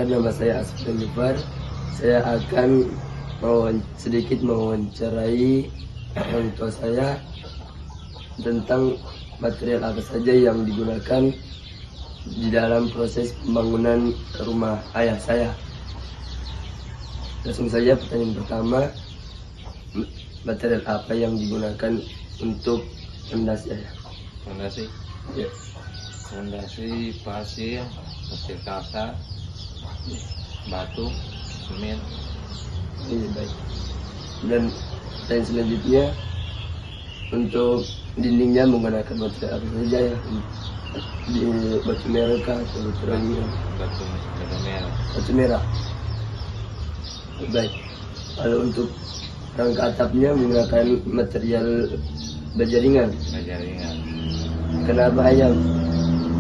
Perkenalkan, nama saya Asfian Jufar. Saya akan sedikit mewawancarai orang tua saya tentang material apa saja yang digunakan di dalam proses pembangunan rumah ayah saya. Langsung saja pertanyaan pertama, material apa yang digunakan untuk fondasi ayah? Fondasi, Ya. fondasi pasir kasa, batu, semen. Iya, baik. Dan pertanyaan selanjutnya, untuk dindingnya menggunakan material apa saja ya? Di batu merah kah atau batu rangian? Batu merah, Batu merah. Baik. Kalau untuk rangka atapnya menggunakan material baja ringan. baja ringan. Kenapa ayah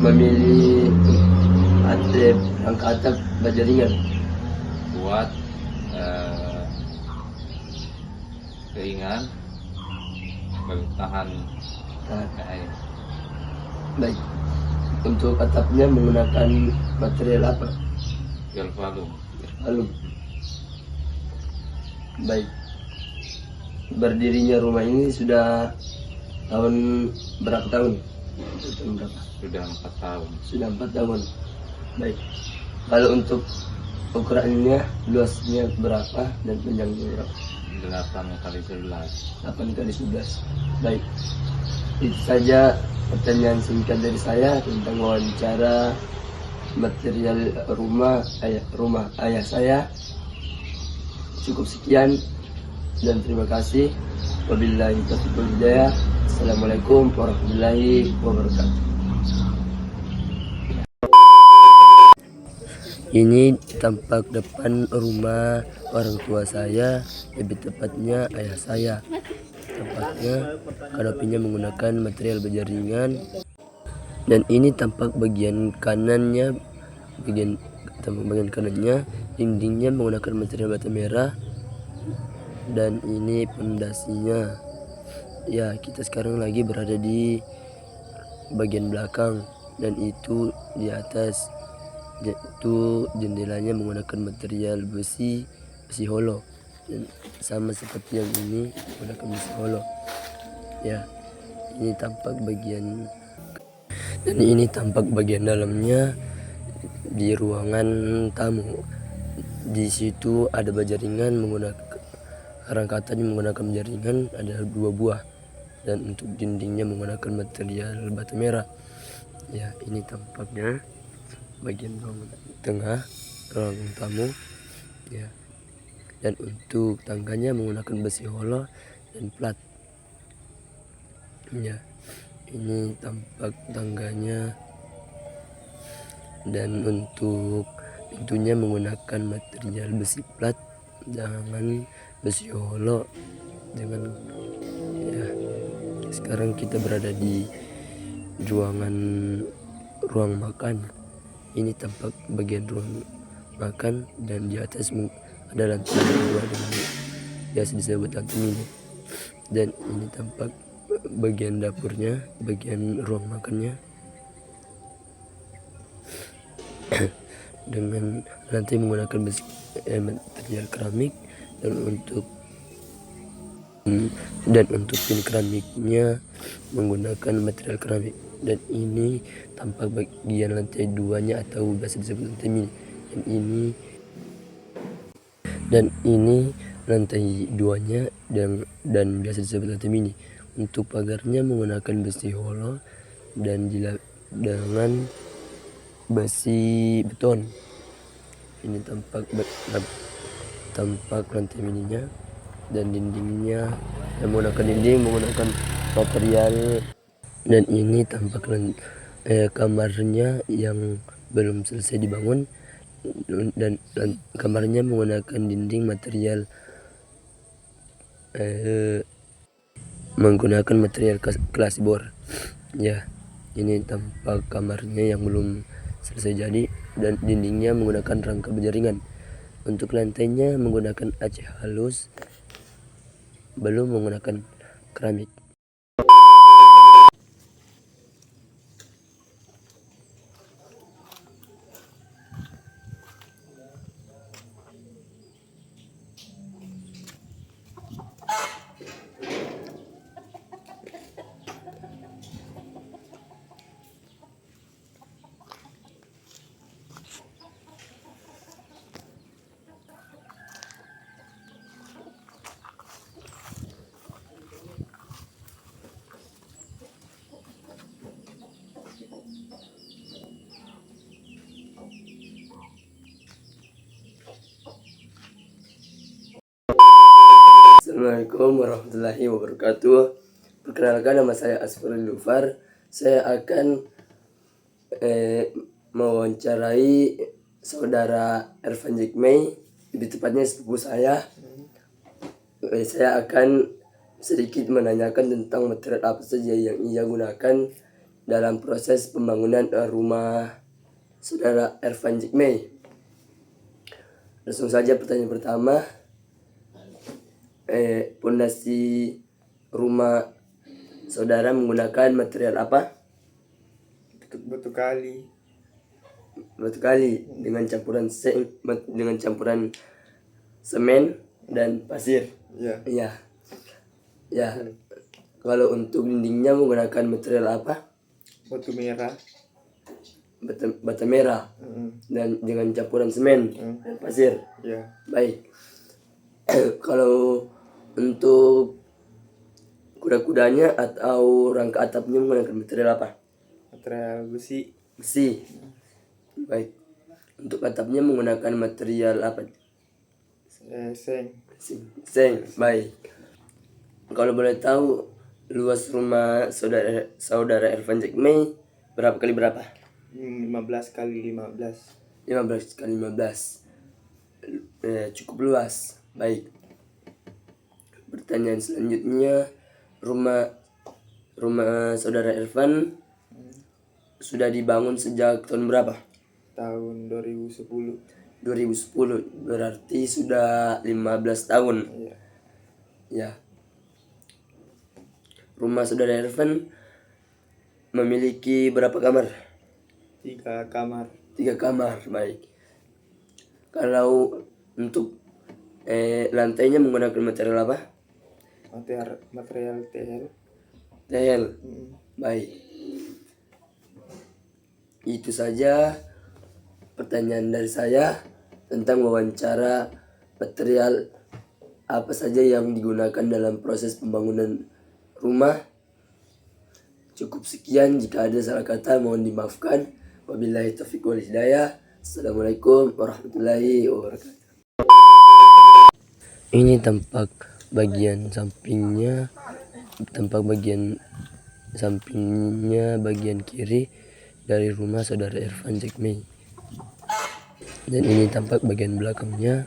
memilih rangka atap baja ringan? Buat keingan bertahan Nah, air. baik. Untuk atapnya menggunakan material apa? Galvalum. Lalu, baik. Berdirinya rumah ini sudah tahun berapa tahun? Tahun berapa? Sudah 4 tahun. Sudah 4 tahun. Baik. Kalau untuk ukurannya, luasnya berapa dan panjangnya berapa? 8x11. 8 kali 11. Baik. Itu saja pertanyaan singkat dari saya tentang wawancara material rumah ayah saya. Cukup sekian dan terima kasih. Wabillahi taufiq wal hidayah. Assalamualaikum warahmatullahi wabarakatuh. Ini tampak depan rumah orang tua saya, lebih tepatnya ayah saya. Tampaknya kanopinya menggunakan material baja ringan. Dan ini tampak bagian kanannya, bagian kanannya dindingnya menggunakan material bata merah. Dan ini pondasinya. Ya, kita sekarang lagi berada di bagian belakang, dan itu di atas itu jendelanya menggunakan material besi holo, dan sama seperti yang ini menggunakan besi holo. Ya, ini tampak bagian dalamnya di ruangan tamu. Di situ ada baja ringan rangkatanya menggunakan baja ringan, ada 2 buah, dan untuk dindingnya menggunakan material bata merah. Ya, ini tampaknya bagian ruang tengah, ruang tamu. Ya, dan untuk tangganya menggunakan besi holo dan plat. Ya, ini tampak tangganya. Dan untuk pintunya menggunakan material besi plat dengan besi holo. Ya, sekarang kita berada di ruang makan. Ini tampak bagian ruang makan, dan di atas ada lantai 2 dengan biasa disebut lantai mini. Dan ini tampak bagian dapurnya, bagian ruang makannya dengan lantai menggunakan material keramik. Dan untuk pin keramiknya menggunakan material keramik. Dan ini tampak bagian lantai 2-nya atau biasa disebut lantai mini. Dan ini lantai 2-nya dan biasa disebut lantai mini. Untuk pagarnya menggunakan besi holo dan dengan besi beton. Ini tampak lantai mininya, dan dindingnya menggunakan material. Dan ini tampak kamarnya yang belum selesai dibangun, dan kamarnya menggunakan dinding material klasibor. Ya, ini tampak kamarnya yang belum selesai jadi, dan dindingnya menggunakan rangka baja ringan. Untuk lantainya menggunakan aceh halus, belum menggunakan keramik. Assalamualaikum warahmatullahi wabarakatuh. Perkenalkan, nama saya Asfurul Lufar. Saya akan mewawancarai saudara Ervan Jekmay, lebih tepatnya sepupu saya. Saya akan sedikit menanyakan tentang material apa saja yang ia gunakan dalam proses pembangunan rumah saudara Ervan Jekmay. Langsung saja pertanyaan pertama. Pondasi rumah saudara menggunakan material apa? Batu kali. Batu kali dengan campuran semen dan pasir. Ya. Iya. Ya. Kalau untuk dindingnya menggunakan material apa? Batu merah. Bata merah dan dengan campuran semen dan pasir. Ya. Baik. Kalau untuk kuda-kudanya atau rangka atapnya menggunakan material apa? Material besi. Besi. Baik. Untuk atapnya menggunakan material apa? Seng. Seng. Baik. Kalau boleh tahu, luas rumah saudara Ervan Jekmay berapa kali berapa? 15 kali 15. 15 kali 15. Cukup luas. Baik. Pertanyaan selanjutnya, rumah saudara Ervan sudah dibangun sejak tahun berapa? Tahun 2010. 2010, berarti sudah 15 tahun. Ya. Ya. Rumah saudara Ervan memiliki berapa kamar? 3 kamar. 3 kamar, baik. Kalau untuk lantainya menggunakan material apa? Material TL. TL. Baik. Itu saja pertanyaan dari saya tentang wawancara material apa saja yang digunakan dalam proses pembangunan rumah. Cukup sekian, jika ada salah kata mohon dimaafkan. Wabillahi taufiq wal hidayah. Assalamualaikum warahmatullahi wabarakatuh. Ini tampak bagian sampingnya bagian kiri dari rumah saudara Ervan Jekmay. Dan ini tampak bagian belakangnya.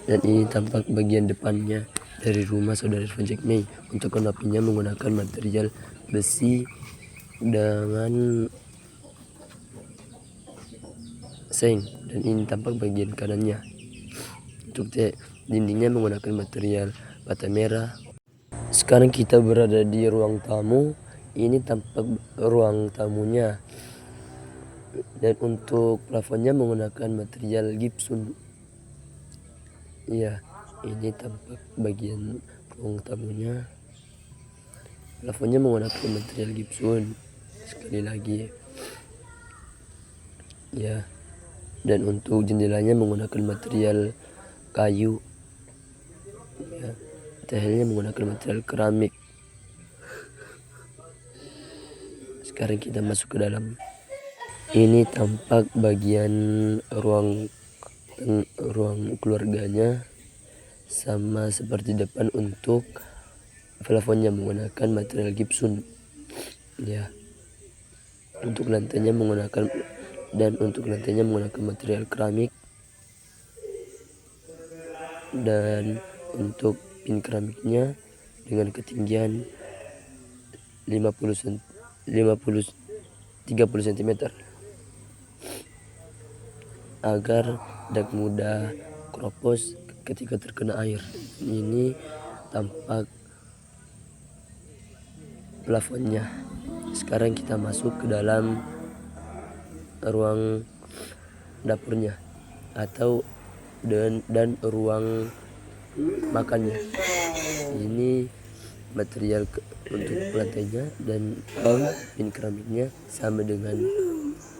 Dan ini tampak bagian depannya dari rumah saudara Ervan Jekmay. Untuk kanopinya menggunakan material besi dengan seng, dan ini tampak bagian kanannya. Untuk dindingnya menggunakan material bata merah. Sekarang kita berada di ruang tamu. Ini tampak ruang tamunya. Dan untuk plafonnya menggunakan material gipsum. Ya, ini tampak bagian ruang tamunya. Plafonnya menggunakan material gipsum. Sekali lagi. Ya. Dan untuk jendelanya menggunakan material kayu. Ya. Tahelnya menggunakan material keramik. Sekarang kita masuk ke dalam. Ini tampak bagian ruang keluarganya, sama seperti depan. Untuk plafonnya menggunakan material gipsum. Ya. Untuk lantainya menggunakan material keramik. Dan untuk pin keramiknya dengan ketinggian 30 cm agar tidak mudah keropos ketika terkena air. Ini tampak plafonnya. Sekarang kita masuk ke dalam ruang dapurnya dan ruang makannya. Ini material untuk lantainya dan pin keramiknya sama dengan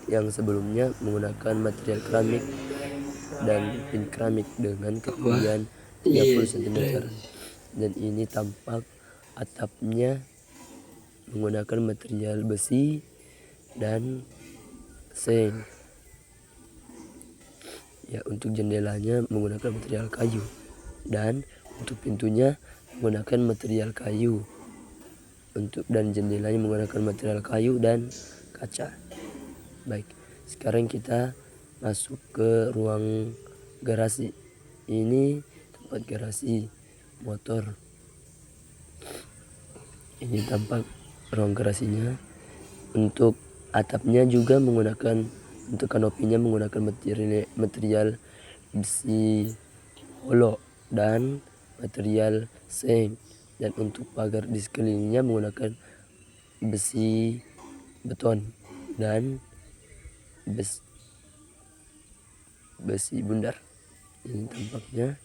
yang sebelumnya, menggunakan material keramik dan pin keramik dengan ketinggian 30 cm. Dan ini tampak atapnya menggunakan material besi dan seng. Ya, untuk jendelanya menggunakan material kayu, dan untuk pintunya menggunakan material kayu. Dan jendelanya menggunakan material kayu dan kaca. Baik, sekarang kita masuk ke ruang garasi. Ini tempat garasi motor. Ini tampak ruang garasinya. Untuk atapnya juga untuk kanopinya menggunakan material besi holo dan material seng, dan untuk pagar di sekelilingnya menggunakan besi beton dan besi bundar. Ini tampaknya.